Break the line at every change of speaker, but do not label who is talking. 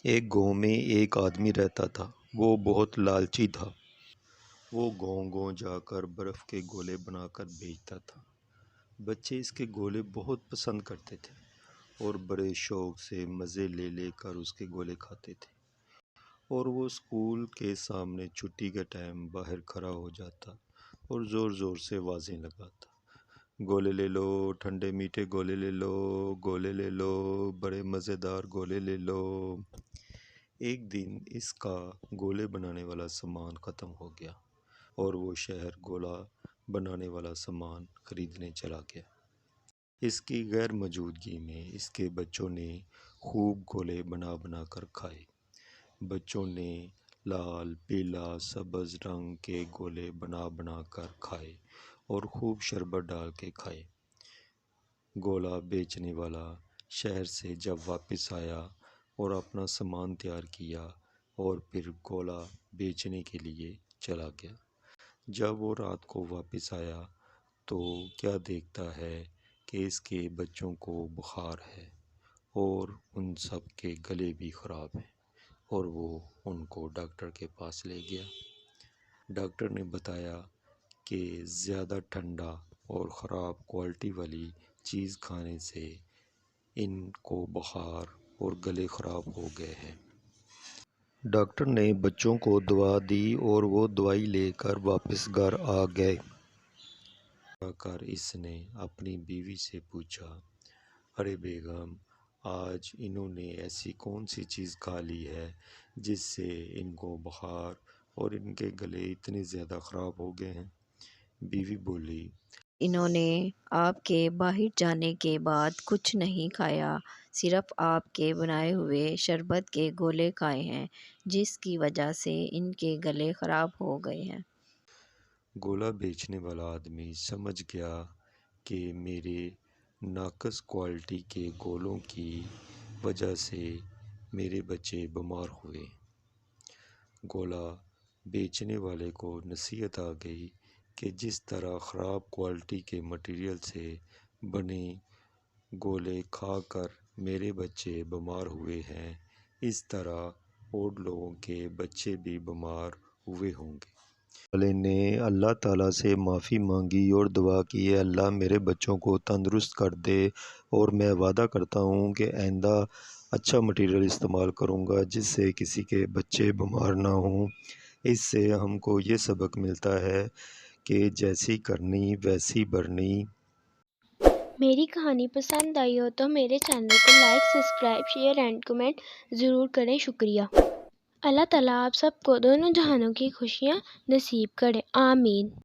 ایک گاؤں میں ایک آدمی رہتا تھا۔ وہ بہت لالچی تھا۔ وہ گاؤں گاؤں جا کر برف کے گولے بنا کر بیچتا تھا۔ بچے اس کے گولے بہت پسند کرتے تھے اور بڑے شوق سے مزے لے لے کر اس کے گولے کھاتے تھے۔ اور وہ اسکول کے سامنے چھٹی کے ٹائم باہر کھڑا ہو جاتا اور زور زور سے آوازیں لگاتا، گولے لے لو، ٹھنڈے میٹھے گولے لے لو، گولے لے لو، بڑے مزیدار گولے لے لو۔ ایک دن اس کا گولے بنانے والا سامان ختم ہو گیا اور وہ شہر گولا بنانے والا سامان خریدنے چلا گیا۔ اس کی غیر موجودگی میں اس کے بچوں نے خوب گولے بنا بنا کر کھائے۔ بچوں نے لال، پیلا، سبز رنگ کے گولے بنا بنا کر کھائے اور خوب شربت ڈال کے کھائے۔ گولا بیچنے والا شہر سے جب واپس آیا اور اپنا سامان تیار کیا اور پھر گولا بیچنے کے لیے چلا گیا۔ جب وہ رات کو واپس آیا تو کیا دیکھتا ہے کہ اس کے بچوں کو بخار ہے اور ان سب کے گلے بھی خراب ہیں، اور وہ ان کو ڈاکٹر کے پاس لے گیا۔ ڈاکٹر نے بتایا کہ زیادہ ٹھنڈا اور خراب کوالٹی والی چیز کھانے سے ان کو بخار اور گلے خراب ہو گئے ہیں۔ ڈاکٹر نے بچوں کو دوا دی اور وہ دوائی لے کر واپس گھر آ گئے۔ آ کر اس نے اپنی بیوی سے پوچھا، ارے بیگم، آج انہوں نے ایسی کون سی چیز کھا لی ہے جس سے ان کو بخار اور ان کے گلے اتنے زیادہ خراب ہو گئے ہیں؟ بیوی بولی،
انہوں نے آپ کے باہر جانے کے بعد کچھ نہیں کھایا، صرف آپ کے بنائے ہوئے شربت کے گولے کھائے ہیں، جس کی وجہ سے ان کے گلے خراب ہو گئے ہیں۔
گولا بیچنے والا آدمی سمجھ گیا کہ میرے ناقص کوالٹی کے گولوں کی وجہ سے میرے بچے بیمار ہوئے۔ گولا بیچنے والے کو نصیحت آ گئی کہ جس طرح خراب کوالٹی کے مٹیریل سے بنے گولے کھا کر میرے بچے بیمار ہوئے ہیں، اس طرح اور لوگوں کے بچے بھی بیمار ہوئے ہوں گے۔ والے نے اللہ تعالیٰ سے معافی مانگی اور دعا کی، اے اللہ میرے بچوں کو تندرست کر دے، اور میں وعدہ کرتا ہوں کہ آئندہ اچھا مٹیریل استعمال کروں گا جس سے کسی کے بچے بیمار نہ ہوں۔ اس سے ہم کو یہ سبق ملتا ہے کہ جیسی کرنی ویسی بھرنی۔
میری کہانی پسند آئی ہو تو میرے چینل کو like, subscribe, share and comment ضرور کریں۔ شکریہ۔ اللہ تعالیٰ آپ سب کو دونوں جہانوں کی خوشیاں نصیب کرے، آمین۔